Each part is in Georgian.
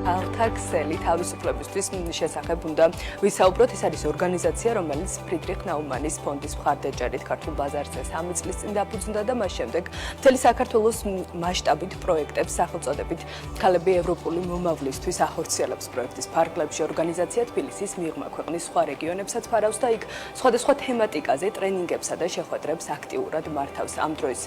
ქალთა ქსელი თავისუფლებისთვის შესახებ უნდა ვისაუბროთ. ეს არის ორგანიზაცია, რომელიც ფრიდრიხ ნაუმანის ფონდის მხარდაჭერით ქართულ ბაზარზე 3 წლის წინ დაფუძნდა და მას შემდეგ მთელი საქართველოს მასშტაბით პროექტებს სახელწოდებით ქალები ევროპული მომავლისთვის ახორციელებს პროექტის ფარგლებში. ორგანიზაცია თბილისის მიღმა ქვეყნის სხვა რეგიონებსაც ფარავს და იქ სხვადასხვა თემატიკაზე ტრენინგებსა და შეხვედრებს აქტიურად მართავს. ამ დროის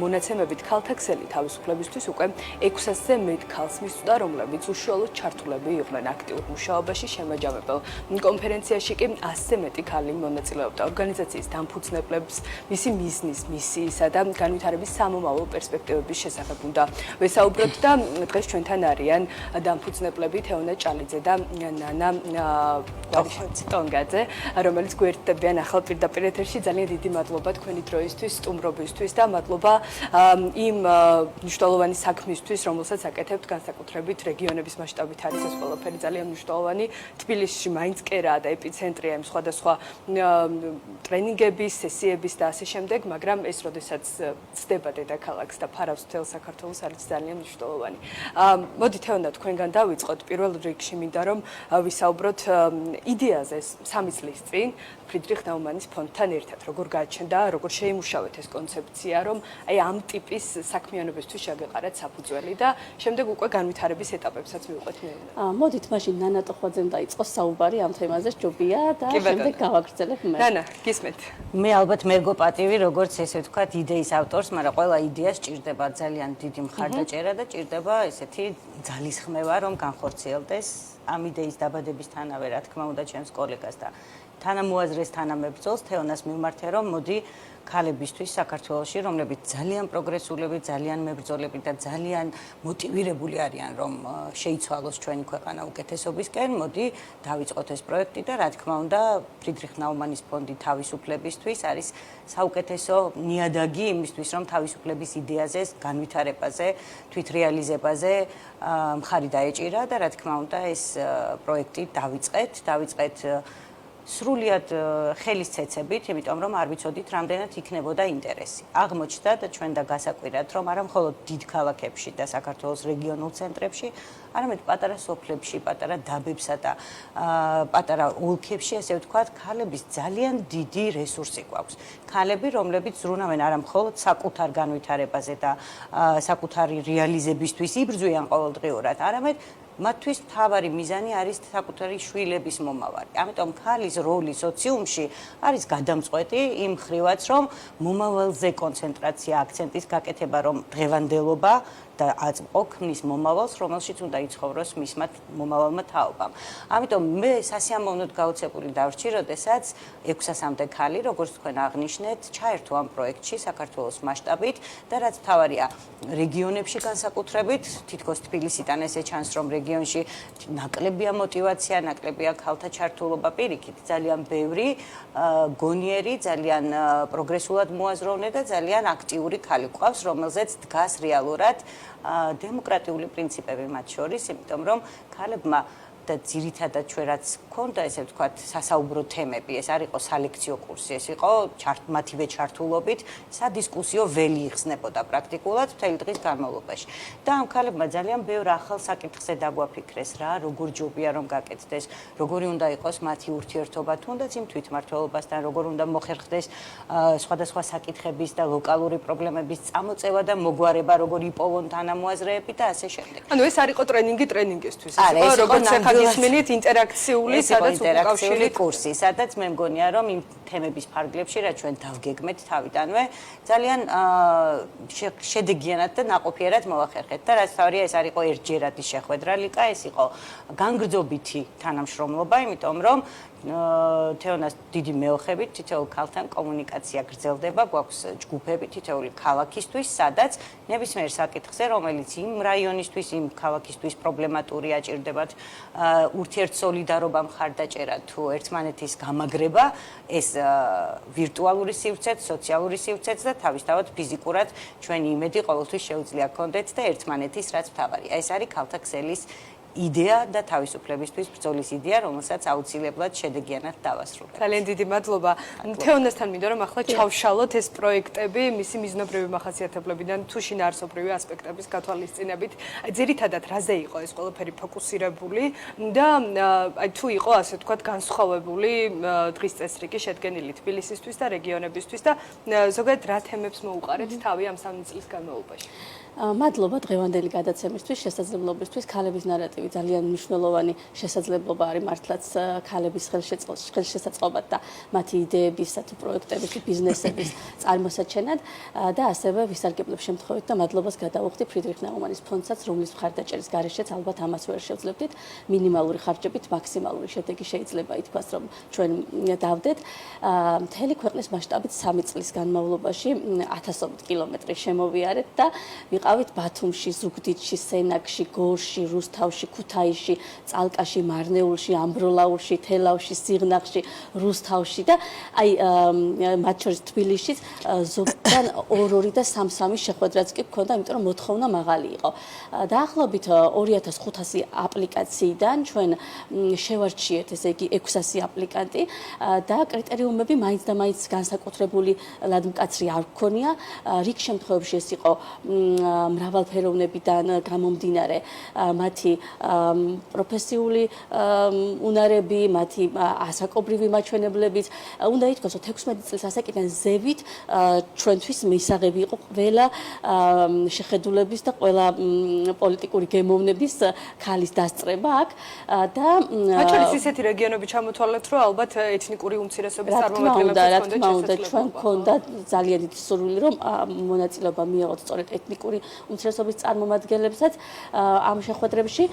მონაცემებით ქალთა ქსელი თავისუფლებისთვის უკვე 600-ზე მეტ ქალს მისვდა, რომლებიც უშუალოდ ჩართულები იყვნენ აქტიურ მუშაობაში. შემაჯამებელ კონფერენციაში კი 100-ზე მეტი ქალი მონაწილეობდა. ორგანიზაციის დამფუძნებლებს მისი მიზნის, მისიისა და განვითარების სამომავლო პერსპექტივების შესახებ უნდა ვესაუბროთ და დღეს ჩვენთან არიან დამფუძნებლები თეონა ჭალიძე და ნანა ტონგაძე, რომელიც გვერდებიან ახალ პირდაპირ ეთერში. ძალიან დიდი მადლობა თქვენი დროისთვის, სტუმრობისთვის და მადლობა იმ მნიშვნელოვანი საქმისთვის, რომელსაც აკეთებთ განსაკუთრებით რეგიონების მასშტაბით არის ეს ყველაფერი ძალიან მნიშვნელოვანი. თბილისში მაინც კერაა და ეპიცენტრია იმ სხვადასხვა ტრენინგების, სესიების და ასე შემდეგ, მაგრამ ეს როდესაც ცდება დედაქალაქს და ფარავს მთელ საქართველოს, არის ძალიან მნიშვნელოვანი. მოდით თეონა თქვენგან დავიწყოთ. პირველ რიგში მინდა რომ ვისაუბროთ იდეაზე 3 წლის წინ ფრიდრიხ ნაუმანის ფონდთან ერთად, როგორ გაჩნდა, როგორ შეიმუშავეთ ეს კონცეფცია, რომ აი ამ ტიპის საქმიანობისთვის შეგეყარათ საფუძველი და შემდეგ უკვე განვითარების ეტაპებსაც მივყვეთ მე. მოდით მაშინ ნანა ტოხვაძემ დაიწყოს საუბარი ამ თემაზე, ჯობია და შემდეგ გავაგრძელებ მე. ნანა, გისმენთ. მე ალბათ მერგო პატივი, როგორც ესე ვთქვათ, იდეის ავტორს, მაგრამ ყველა იდეას ჭირდება ძალიან დიდი მხარდაჭერა და ჭირდება ესეთი ძალისხმევა, რომ განხორციელდეს ამ იდეის დაბადებისთანავე, რა თქმა უნდა, ჩემს კოლეგას და თანამოაზრეს თანამებრძოლს თეონას მივმართე, რომ მოდი ქალებისთვის საქართველოში, რომლებიც ძალიან პროგრესულები, ძალიან მებრძოლები და ძალიან მოტივირებული არიან, რომ შეიცვალოს ჩვენი ქვეყანა უკეთესობისკენ, მოდი დავიწყოთ ეს პროექტი და რა თქმა უნდა, ფრიდრიხ ნაუმანის ფონდი თავისუფლებისთვის არის საუკეთესო ნიადაგი იმისთვის, რომ თავისუფლების იდეაზე, განვითარებაზე, თვითრეალიზებაზე მხარი დაეჭირა და რა თქმა უნდა, ეს პროექტი დავიწყეთ სრულიად ხელის ცეცებით, იმიტომ რომ არ ვიცოდით, რამდენად იქნებოდა ინტერესი. აღმოჩნდა და ჩვენ და გასაკვირად, რომ არა მხოლოდ დიდ ქალაქებში და საქართველოს რეგიონულ ცენტრებში, არამედ პატარა სოფლებში, პატარა დაბებსა და პატარა ოლქებში, ასე ვთქვათ, ქალების ძალიან დიდი რესურსი გვაქვს. ქალები, რომლებიც ზრუნავენ არა მხოლოდ საკუთარ განვითარებაზე და საკუთარი რეალიზებისთვის იბრძვიან ყოველდღიურად, არამედ მათთვის მთავარი მიზანი არის საკუთარი შვილების მომავალი. ამიტომ ქალის როლი სოციუმში არის გადამწყვეტი იმ მხრივაც, რომ მომავალზე კონცენტრაცია, აქცენტის გაკეთება, რომ დღევანდელობა და აწმყო ქმნის მომავალს, რომელშიც უნდა იცხოვროს მისმა მომავალმა თაობამ. ამიტომ მე სასიამოვნოდ გაოცებული დავრჩი, როდესაც 600-მდე ქალი, როგორც თქვენ აღნიშნეთ, ჩაერთო ამ პროექტში საქართველოს მასშტაბით და რაც მთავარია, რეგიონებში განსაკუთრებით, თითქოს თბილისიდან ესე ჩანს, რომ რეგიონში ნაკლებია мотиваცია, ნაკლებია ქალთა ჩართულობა, პირიქით, ძალიან ბევრი, გონიერი, ძალიან პროგრესულად მოაზროვნე და ძალიან აქტიური ქალი ყავს, რომელზეც დგას რეალურად დემოკრატიული პრინციპები მათ შორის, იმიტომ რომ ქალებმა და ძირითადად ჩვენ რაც გქონდა, ესე ვთქვათ, სასაუბრო თემები, ეს არ იყო სალექციო კურსი, ეს იყო მათივე ჩართულობით სადისკუსიო ველი იხსნებოდა პრაქტიკულად მთელი დღის განმავლობაში. და ამ ქალებმა ძალიან ბევრ ახალ საკითხზე დაგვაფიქრეს, რა, როგორ ჯობია რომ გაკეთდეს, როგორი უნდა იყოს მათი ურთიერთობა თუნდაც იმ თვითმმართველობასთან, როგორ უნდა მოხერხდეს სხვადასხვა საკითხების და ლოკალური პრობლემების წამოწევა და მოგვარება, როგორ იპოვონ თანამოაზრეები და ასე შემდეგ. ანუ ეს არ იყო ტრენინგი ტრენინგისთვის, ეს იყო როგორც გისმენით ინტერაქციული, სადაც უკავშირი კურსი, სადაც მე მგონია, რომ იმ თემების ფარგლებში, რაც ჩვენ დავგეგმეთ თავიდანვე, ძალიან შედეგიანად და ნაყოფიერად მოვახერხეთ და რაც თავია, ეს არ იყო ერთჯერადი შეხვედრა ლიკა, ეს იყო განგრძობითი თანამშრომლობა, იმიტომ რომ თეონას დიდი მეოხებით თითოეულ ქალთან კომუნიკაცია გრძელდება, გვაქვს ჯგუფები თითოეული ქალაქისთვის, სადაც ნებისმიერ საკითხზე, რომელიც იმ რაიონისთვის, იმ ქალაქისთვის პრობლემატური აჭირდებათ, ურთიერთსოლიდარობა, მხარდაჭერა თუ ერთმანეთის გამაგრება, ეს ვირტუალური სივრცეც, სოციალური სივრცეც და თავისთავად ფიზიკურად ჩვენი იმედი ყოველთვის შეუძლია გქონდეთ და ერთმანეთის რაც მთავარია. ეს არის ქალთა ქსელის იდეა და თავისუფლებისთვის ბრძოლის იდეა, რომელსაც აუცილებლად შედეგიანად დავასრულებთ. ძალიან დიდი მადლობა. თეონასთან მინდა რომ ახლა ჩავშალოთ ეს პროექტები მისი მიზნობრივი მახასიათებლებიდან თუ შინაარსობრივი ასპექტების გათვალისწინებით. ძირითადად რაზე იყო ეს ყველაფერი ფოკუსირებული და აი თუ იყო ასე ვთქვათ განსხვავებული დღის წესრიგი შედგენილი თბილისისთვის და რეგიონებისთვის და ზოგადად რა თემებს მოუყარეთ თავი ამ 3 წლის განმავლობაში? მადლობა დღევანდელი გადაცემისთვის, შესაძლებლობისთვის. ქალების ნარატივი ძალიან მნიშვნელოვანი შესაძლებლობა არის მართლაც ქალების ხელშესაწყობად და მათი იდეების თუ პროექტების, ბიზნესების წარმოსაჩენად და ასევე ვისარგებლებ შემთხვევით და მადლობას გადავუხდი ფრიდრიხ ნაუმანის ფონდსაც, რომლის მხარდაჭერის გარეშეც ალბათ ამას ვერ შევძლებდით. მინიმალური ხარჯებით მაქსიმალური შედეგი შეიძლება ითქვას, რომ ჩვენ დავდეთ. მთელი ქვეყნის მასშტაბით 3 წლის განმავლობაში 1000 კილომეტრი შემოვიარეთ და ვიყავით ბათუმში, ზუგდიდში, სენაკში, გორში, რუსთავში, ქუთაისში, წალკაში, მარნეულში, ამბროლაურში, თელავში, სიღნაღში, რუსთავში და აი მათ შორის თბილისში ზოგადად 2 და 3 შეხვედრაც კი გქონდა, იმიტომ რომ მოთხოვნა მაღალი იყო. დაახლოებით 2500 აპლიკაციიდან ჩვენ შევარჩიეთ, ესე იგი 600 აპლიკანტი და კრიტერიუმები მაინც და მაინც განსაკუთრებული ლადმკაცრი არ გქონია. რიგ შემთხვევებში ეს იყო მრავალფეროვნებიდან გამომდინარე მათი პროფესიული უნარები, მათი ასაკობრივი მაჩვენებლებიც. უნდა ითქვას, რომ 16 წლის ასაკიდან ზევით ჩვენთვის მისაღები იყო ყველა შეხედულების და ყველა პოლიტიკური გემოვნების ქალის დასწრება აქ და მათ შორის ისეთი რეგიონები ჩამოთვალეთ, რომ ალბათ ეთნიკური უმცირესობის წარმომადგენლებიც ჰქონდათ ჩვენ გქონდა ძალიან დიდი სურვილი, რომ მონაწილეობა მიიღოთ სწორედ ეთნიკური უმცირესობის წარმომადგენლებსაც ამ შეხვედრებში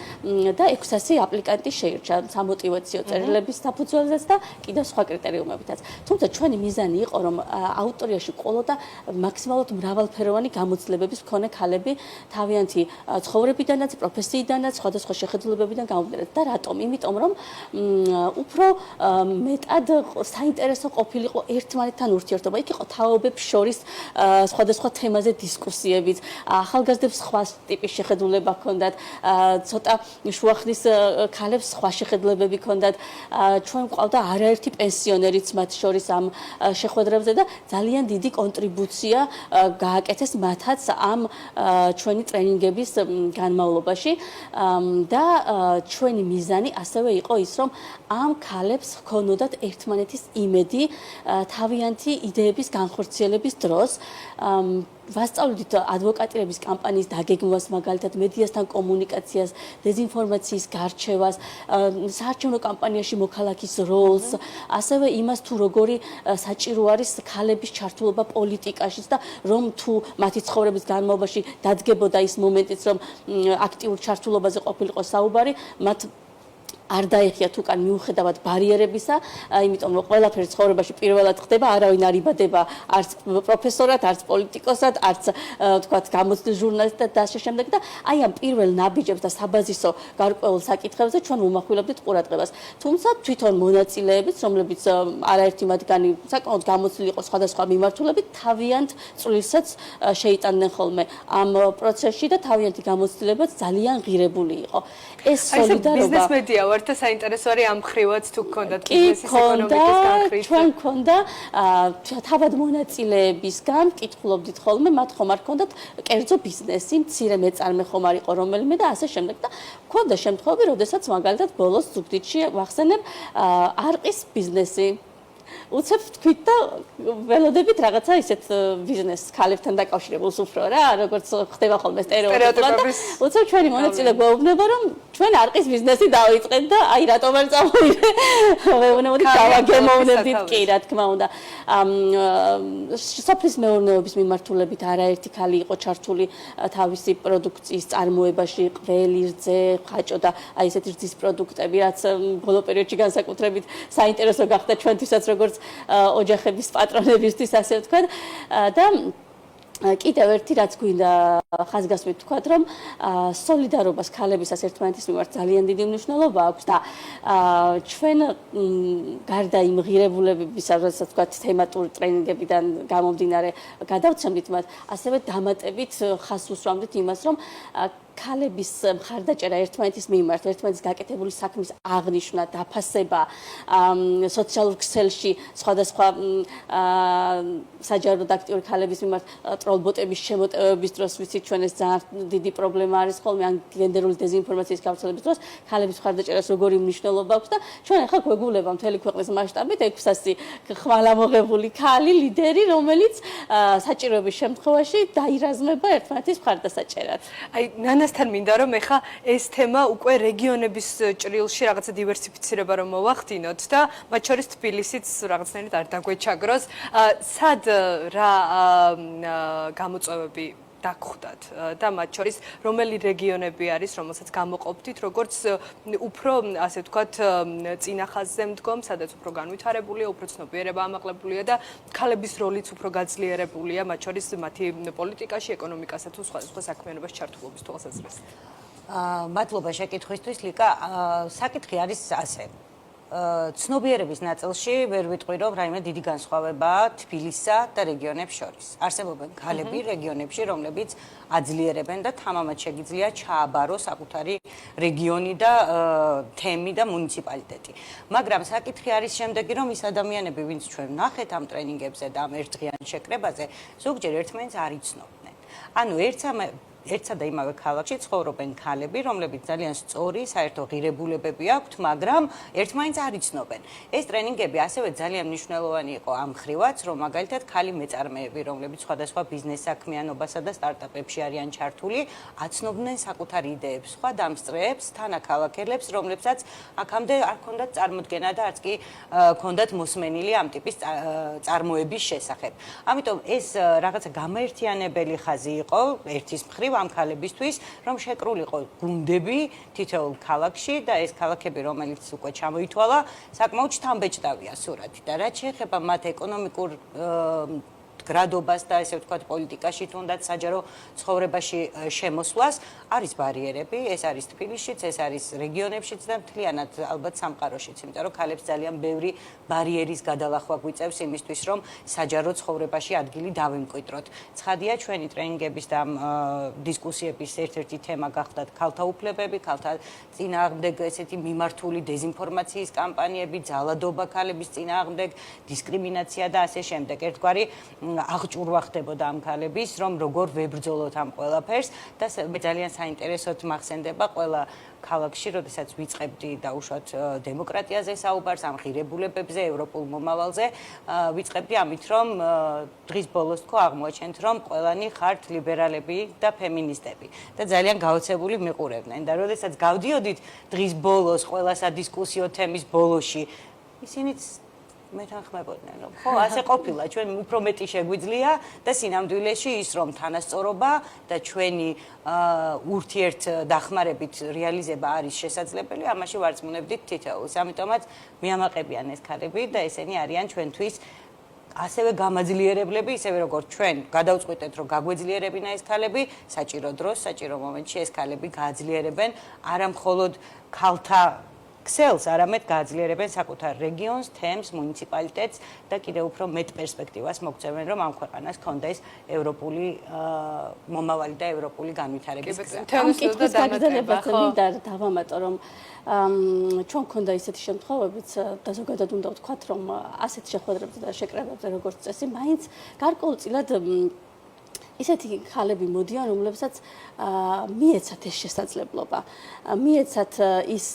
და 600 აპლიკანტი შეირჩა სამოტივაციო წერილების საფუძველზეც და კიდევ სხვა კრიტერიუმებითაც. თუმცა ჩვენი მიზანი იყო, რომ აუდიტორიაში ყოლოდა მაქსიმალურად მრავალფეროვანი გამოცდილებების მქონე ქალები თავიანთი ცხოვრებიდანაც, პროფესიიდანაც, სხვადასხვა შეხედულებებიდან გამომდინარე. და რატომ? იმიტომ რომ უფრო მეტად საინტერესო ყოფილიყო ერთმანეთთან ურთიერთობა. იქ იყო თაობებს შორის სხვადასხვა თემაზე დისკუსიებიც, ახალგაზრდებს სხვა ტიპის შეხედულება ჰქონდათ, ცოტა შუახნის ქალებს სხვა შეხედულებები ჰქონდათ. ჩვენ ყავდა არაერთი პენსიონერიც მათ შორის ამ შეხვედრებზე და ძალიან დიდი კონტრიბუცია გააკეთეს მათაც ამ ჩვენი ტრენინგების განმავლობაში და ჩვენი მიზანი ასევე იყო ის, რომ ამ ქალებს ჰქონოდათ ერთმანეთის იმედი თავიანთი იდეების განხორციელების დროს. ვასწავლდით ადვოკატირების კამპანიის დაგეგმვას, მაგალითად მედიასთან კომუნიკაციას, დეზინფორმაციის გარჩევას, საარჩევნო კამპანიაში მოქალაქის როლს, ასევე იმას თუ როგორი საჭირო არის ქალების ჩართულობა პოლიტიკაშიც და რომ თუ მათი ცხოვრების განმავლობაში დადგებოდა ის მომენტიც, რომ აქტიურ ჩართულობაზე ყოფილიყო საუბარი, მათ არ დაეხიათ უკან მიუხედავად ბარიერებისა, იმიტომ რომ ყველაფერი ცხოვრებაში პირველად ხდება, არავინ არ იბადება არც პროფესორად, არც პოლიტიკოსად, არც თქვათ გამოცდილ ჟურნალისტად და ასე შემდეგ და აი ამ პირველ ნაბიჯებს და საბაზისო გარკვეულ საკითხებზე ჩვენ ვუმახვილებდით ყურადღებას. თუმცა თვითონ მონაწილეებიც, რომლებიც არაერთი მათგანი საკმაოდ გამოცდილი იყო სხვადასხვა მიმართულებით, თავიანთ წვლილსაც შეიტანდნენ ხოლმე ამ პროცესში და თავიანთი გამოცდილებაც ძალიან ღირებული იყო. ეს სოლიდარობა ვართ და საინტერესო არის ამ ხრივაც თუ გქონდათ ბიზნესის ეკონომიკის განხრით. ჩვენ გქონდა თავად მონაწილეებისგან კითხულობდით ხოლმე, მათ ხომ არ გქონდათ კერძო ბიზნესი, მცირე მეწარმე ხომ არ იყო რომელიმე და ასე შემდეგ და გქონდა შემთხვევები, როდესაც მაგალითად ბოლოს ზუგდიდში ვახსენებ არყის ბიზნესი. უცებ თქვით და ველოდებით რაღაცა ისეთ ბიზნესს ქალებთან დაკავშირებულს უფრო რა, როგორც ხდება ხოლმე სტერეოტიპულად და უცებ ჩვენი მონაწილე გვეუბნება, რომ ჩვენ არყის ბიზნესი დავიწყეთ და აი რატომ არ წამოვიდე. ვეუბნებოდით დავაგემოვნებდით კი, რა თქმა უნდა. სოფლის მეურნეობის მიმართულებით არაერთი ქალი იყო ჩართული თავისი პროდუქციის წარმოებაში, ყველი, რძე, ხაჭო და აი ესეთი რძის პროდუქტები, რაც ბოლო პერიოდში განსაკუთრებით საინტერესო გახდა ჩვენთვისაც როგორც ოჯახების პატრონებისთვის ასე ვთქვათ და კიდევ ერთი რაც გვინდა ხაზგასმით ვთქვათ, რომ სოლიდარობას ქალებისას ერთმანეთის მიმართ ძალიან დიდი მნიშვნელობა აქვს და ჩვენ გარდა იმ ღირებულებებისა, რასაც ვთქვათ, თემატური ტრენინგებიდან გამომდინარე გადავცემდით მათ, ასევე დამატებით ხაზს უსვამდით იმას, რომ ქალების მხარდაჭერა ერთმანეთის მიმართ, ერთმანეთის გაკეთებული საქმის აღნიშვნა, დაფასება, სოციალურ ქსელში სხვადასხვა საჯარო და აქტიური ქალების მიმართ ტროლბოტების შემოტევების დროს ვიცით ჩვენ ეს ძალიან დიდი პრობლემა არის ხოლმე ან გენდერული დეზინფორმაციის გავრცელების დროს ქალების მხარდაჭერას როგორი მნიშვნელობა აქვს და ჩვენ ახლა გვეგულება მთელი ქვეყნის მასშტაბით 600 ხვალამოღებული ქალი ლიდერი, რომელიც საჭიროების შემთხვევაში დაირაზმება ერთმანეთის მხარდასაჭერად. აი ნანასთან მინდა რომ ეხა ეს თემა უკვე რეგიონების ჭრილში რაღაცა დივერსიფიცირება რომ მოვახდინოთ და მათ შორის თბილისიც რაღაცნაირად არ დაგვეჩაგროს. სად რა გამოწვევები დაგხვდათ და მათ შორის რომელი რეგიონები არის, რომელსაც გამოყოფდით, როგორც უფრო ასე ვთქვათ, წინა ხაზზე მდგომ, სადაც უფრო განვითარებულია, უფრო ცნობიერება ამაღლებულია და ქალების როლიც უფრო გაძლიერებულია, მათ შორის მათი პოლიტიკაში, ეკონომიკასა თუ სხვადასხვა საქმიანობაში ჩართულობის თვალსაზრისით. მადლობა შეკითხვისთვის, ლიკა. საკითხი არის ასე. ცნობიერების ნაწილში ვერ ვიტყვი რომ რაიმე დიდი განსხვავებაა თბილისსა და რეგიონებს შორის. არსებობენ ქალები რეგიონებში, რომლებიც აძლიერებენ და თამამად შეგიძლია ჩააბაროს საკუთარი რეგიონი და თემი და მუნიციპალიტეტი. მაგრამ საკითხი არის შემდეგი, რომ ის ადამიანები, ვინც ჩვენ ვნახეთ ამ ტრენინგებზე და ამ ერთდღიან შეკრებაზე, ზოგჯერ ერთმანეთს არ იცნობდნენ. ანუ ერთსა და იმავე ქალაქში ცხოვრობენ ქალები, რომლებიც ძალიან სწორი, საერთო ღირებულებები აქვთ, მაგრამ ერთმანეთს არ იცნობენ. ეს ტრენინგები ასევე ძალიან მნიშვნელოვანი იყო ამ ხრივაც, რომ მაგალითად ქალი მეწარმეები, რომლებიც სხვადასხვა ბიზნეს საქმიანობასა და სტარტაპებში არიან ჩართული, აცნობდნენ საკუთარ იდეებს, სხვა დამსწრეებს, თანაქალაქელებს, რომლებსაც აქამდე არ ჰქონდათ წარმოდგენა და არც კი ჰქონდათ მოსმენილი ამ ტიპის წარმოების შესახებ. ამიტომ ეს რაღაცა გამაერთიანებელი ხაზი იყო ერთის მხრივ ამ ქალებისთვის, რომ შეკრულიყო გუნდები თითოეულ ქალაქში და ეს ქალაქები, რომელიც უკვე ჩამოითვალა, საკმაოდ შთამბეჭდავია სურათი და რაც შეეხება მათ ეკონომიკურ გრადობას და ესე ვთქვათ პოლიტიკაში თუნდაც საჯარო ცხოვრებაში შემოსვლას არის ბარიერები, ეს არის თბილისშიც, ეს არის რეგიონებშიც და მთლიანად ალბათ სამყაროშიც, იმიტომ რომ ქალებს ძალიან ბევრი ბარიერის გადალახვა გვიწევს იმისთვის, რომ საჯარო ცხოვრებაში ადგილი დავიმკვიდროთ. ცხადია, ჩვენი ტრენინგების და დისკუსიების ერთ-ერთი თემა გახდათ ქალთა უფლებები, ქალთა წინააღმდეგ ესეთი მიმართული დეზინფორმაციის კამპანიები, ძალადობა ქალების წინააღმდეგ, დისკრიმინაცია და ასე შემდეგ. ერთგვარი აღჭურვა ხდებოდა ამ ქალების, რომ როგორ ვებრძოლოთ ამ ყველაფერს და ძალიან საინტერესოდ მახსენდება ყველა ქალაქში, როდესაც ვიწყებდი დაუშვათ დემოკრატიაზე საუბარს, ამ ღირებულებებზე, ევროპულ მომავალზე, ვიწყებდი ამით, რომ დღის ბოლოს თქო აღმოაჩენთ, რომ ყველანი ხართ ლიბერალები და ფემინისტები და ძალიან გაოცებული მიყურებდნენ და როდესაც გავდიოდით დღის ბოლოს ყველა სადისკუსიო თემის ბოლოში, ისინიც მეთანხმებოდნენ, რომ ხო, ასე ყოფილა, ჩვენ უფრო მეტი შეგვიძლია და სინამდვილეში ის, რომ თანასწორობა და ჩვენი ურთიერთ დახმარებით რეალიზება არის შესაძლებელი, ამაში ვარწმუნებდით თითოეულს. ამიტომაც მიამაყებიან ეს ქალები და ესენი არიან ჩვენთვის ასევე გამაძლიერებლები, ისევე როგორც ჩვენ გადავწყვიტეთ, რომ გაგვეძლიერებინა ეს ქალები, საჭირო დროს, საჭირო მომენტში ეს ქალები გააძლიერებენ არა მხოლოდ ქალთა ქსელს, არამედ გააძლიერებენ საკუთარ რეგიონს, თემს, მუნიციპალიტეტს და კიდევ უფრო მეტ პერსპექტივას მოგცემენ, რომ ამ ქვეყანას ჰქონდეს ევროპული მომავალი და ევროპული განვითარების გზა. ამ კითხვის გაგრძელებაზე მინდა დავამატო, რომ ჩვენ გქონდა ისეთი შემთხვევებიც და ზოგადად უნდა ვთქვათ, რომ ასეთ შეხვედრებზე და შეკრებებზე როგორც წესი, მაინც გარკვეულწილად ისეთი ქალები მოდიან, რომლებსაც მიეცათ ეს შესაძლებლობა, მიეცათ ის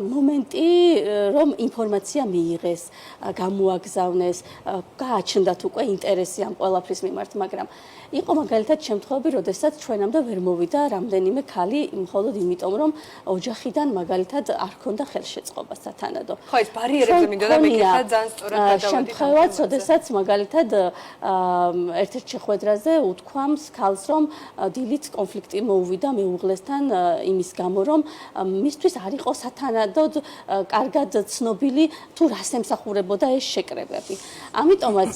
მომენტი, რომ ინფორმაცია მიიღეს, გამოაგზავნეს, გააჩნდათ უკვე ინტერესი ამ ყველაფრის მიმართ, მაგრამ იყო მაგალითად შემთხვევები, როდესაც ჩვენამდე ვერ მოვიდა რამდენიმე ქალი, მხოლოდ იმიტომ, რომ ოჯახიდან მაგალითად არ ჰქონდა ხელშეწყობა სათანადო. ხო, ეს ბარიერებზე მინდოდა მეკითხა, ძალიან სწორად გადავედით. შემთხვევაც, როდესაც მაგალითად ერთ-ერთ შეხვედრაზე უთქვამს ქალს, რომ დილით კონფლიქტი მოუვიდა მეუღლესთან იმის გამო, რომ მისთვის არ იყო სათანადოდ კარგად ცნობილი თუ რას ემსახურებოდა ეს შეკრებები. ამიტომაც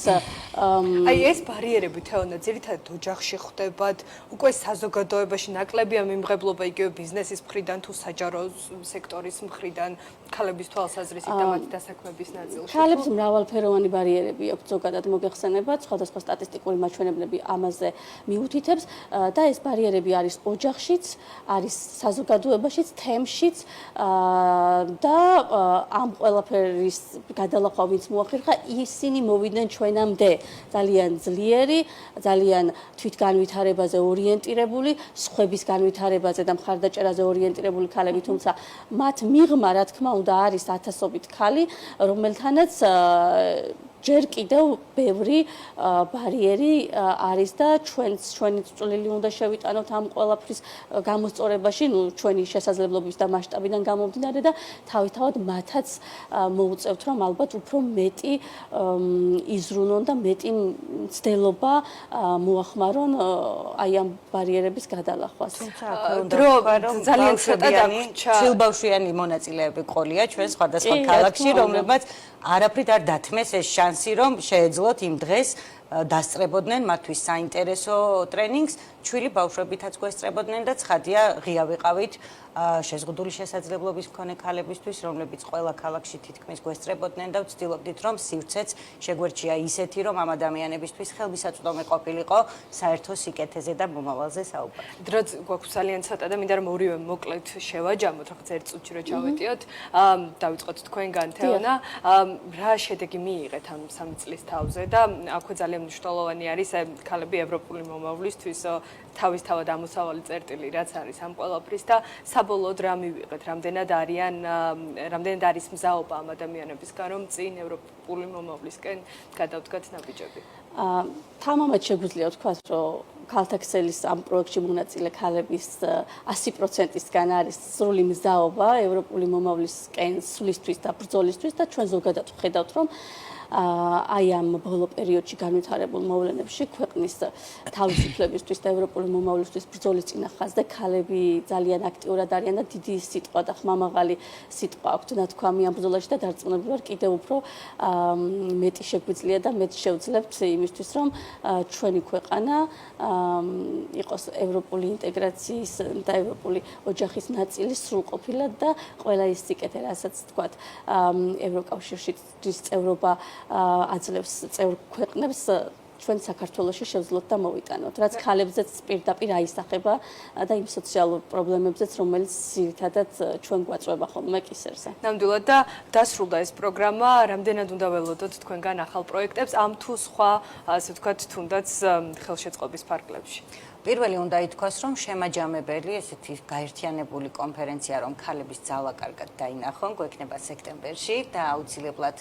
აი ეს ბარიერები თეონა ძირითადად ოჯახში ხდებათ, უკვე საზოგადოებაში ნაკლებია მიმღებლობა იგივე ბიზნესის მხრიდან თუ საჯარო სექტორის მხრიდან, ქალების თვალსაზრისით და მათი დასაქმების ნაწილში. ქალებს მრავალფეროვანი ბარიერები აქვთ ზოგადად მოგეხსენებათ, სხვადასხვა სტატისტიკური ნაჩვენებლები ამაზე მიუთითებს და ეს ბარიერები არის ოჯახშიც, არის საზოგადოებაშიც, თემშიც და ამ ყველაფერის გადალახვა ვინც მოახერხა, ისინი მოვიდნენ ჩვენამდე ძალიან ძლიერი, ძალიან თვითგანვითარებაზე ორიენტირებული, სხვების განვითარებაზე და მხარდაჭერაზე ორიენტირებული ქალები, თუმცა მათ მიღმა, რა თქმა უნდა, არის ათასობით ქალი, რომელთანაც ჯერ კიდევ ბევრი ბარიერი არის და ჩვენი წვლილი უნდა შევიტანოთ ამ ყველაფრის გამოსწორებაში, ჩვენი შესაძლებლობის და მასშტაბიდან გამომდინარე და თავისთავად მათაც მოუწევთ, რომ ალბათ უფრო მეტი იზრუნონ და მეტი მცდელობა მოახმარონ აი ამ ბარიერების გადალახვას. ძალიან ცოტა დაგვრჩა. ჩილბავშვიანი მონაწილეები ყოლია ჩვენ სხვადასხვა ქალაქში, რომლებმაც არაფრით არ დათმეს ეს შანსი, რომ შეეძლოთ იმ დღეს დასწრებოდნენ მათთვის საინტერესო ტრენინგს, ჩვილი ბავშვებითაც გვესწრებოდნენ და ცხადია ღია ვიყავით შეზღუდული შესაძლებლობის მქონე ქალებისთვის, რომლებიც ყველა ქალაქში თითქმის გვესწრებოდნენ და ვცდილობდით, რომ სივრცეც შეგვერჩია ისეთი, რომ ამ ადამიანებისთვის ხელმისაწვდომი ყოფილიყო საერთო სიკეთეზე და მომავალზე საუბარი. დროც გვაქვს ძალიან ცოტა და მინდა რომ ორივე მოკლედ შევაჯამოთ, რაღაც ერთ წუთში რო ჩავეტიოთ. დავიწყოთ თქვენგან თეონა. რა შედეგი მიიღეთ ამ 3 წლის თავზე და აქვე ძალიან მნიშვნელოვანი არის ქალები ევროპული მომავლისთვის თავისთავად ამოსავალი წერტილი რაც არის ამ ყველაფრის და საბოლოოდ რა მივიღეთ, რამდენად არის მზაობა ამ ადამიანებისგან, რომ წინ ევროპული მომავლისკენ გადავდგათ ნაბიჯები. თამამად შეგვიძლია ვთქვათ, რომ ქალთა ქსელის ამ პროექტში მონაწილე ქალების 100%-ისგან არის სრული მზაობა ევროპული მომავლისკენ სვლისთვის და ბრძოლისთვის და ჩვენ ზოგადად ვხედავთ, რომ აი ამ ბოლო პერიოდში განვითარებულ მოვლენებში ქვეყნის თავისუფლებისთვის და ევროპული მომავლისთვის ბრძოლის წინახაზზე ქალები ძალიან აქტიურად არიან და დიდი სიტყვა და ხმამაღალი სიტყვა აქვთ ნათქვამი ამ ბრძოლაში და დარწმუნებული ვარ კიდევ უფრო მეტი შეგვიძლია და მეტ შევძლებთ იმისთვის რომ ჩვენი ქვეყანა იყოს ევროპული ინტეგრაციის და ევროპული ოჯახის ნაწილი სრულყოფილად და ყველა ის სიკეთე რასაც თქვათ ევროკავშირში წევრობა აძლევს წევრ ქვეყნებს ჩვენ საქართველოში შევძლოთ და მოვიტანოთ, რაც ქალებზეც პირდაპირ აისახება და იმ სოციალურ პრობლემებზეც, რომელიც ძირითადად ჩვენ გვაწვევა ხოლმე კისერზე. ნამდვილად და დასრულდა ეს პროგრამა, რამდენად უნდა ველოდოთ თქვენგან ახალ პროექტებს ამ თუ სხვა, ასე ვთქვათ, თუნდაც ხელშეწყობის ფარგლებში. პირველი უნდა ითქვას, რომ შემაჯამებელი ესეთი გაერთიანებული კონფერენცია, რომ ქალების ძალა კარგად დაინახონ, გვექნება სექტემბერში და აუცილებლად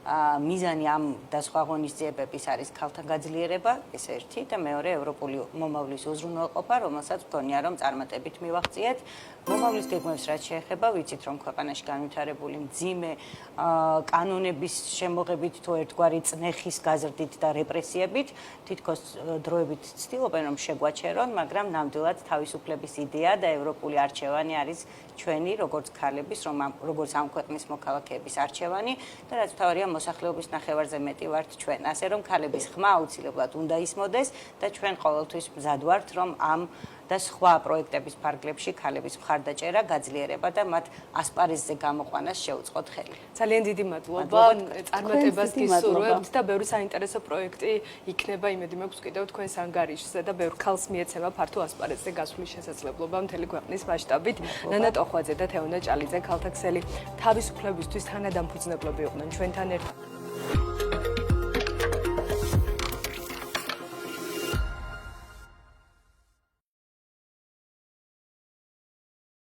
მიზანი ამ და სხვა ღონისძიებების არის ქალთა გაძლიერება, ეს ერთი და მეორე ევროპული მომავლის უზრუნველყოფა, რომელსაც მგონია რომ წარმატებით მივაღწიეთ. მომავლის გეგმებს რაც შეეხება, ვიცით რომ ქვეყანაში განვითარებული მძიმე კანონების შემოღებით თუ ერთგვარი წნეხის გაზრდით და რეპრესიებით, თითქოს დროებით ცდილობენ რომ შეგვაჩერონ, მაგრამ ნამდვილად თავისუფლების იდეა და ევროპული არჩევანი არის ჩვენი როგორც ქალების, როგორც ამ ქვეყნის მოქალაქეების არჩევანი და რაც თავარია მოსახლეობის ნახევარზე მეტი ვართ ჩვენ. ასე რომ ქალების ხმა აუცილებლად უნდა ისმოდეს და ჩვენ ყოველთვის მზად ვართ რომ ამ და სხვა პროექტების ფარგლებში ქალების მხარდაჭერა, გაძლიერება და მათ ასპარეზზე გამოყვანას შევუწყოთ ხელი. ძალიან დიდი მადლობა. წარმატებას გისურვებთ და ბევრი საინტერესო პროექტი იქნება, იმედი მაქვს კიდევ თქვენს ანგარიშზე და ბევრ ქალს მიეცემა ფართო ასპარეზზე გასვლის შესაძლებლობა მთელი ქვეყნის მასშტაბით. ნანა ტოხვაძე და თეონა ჭალიძე ქალთა ქსელი თავისუფლებისთვის თანადამფუძნებლები იყვნენ ჩვენთან ერთად.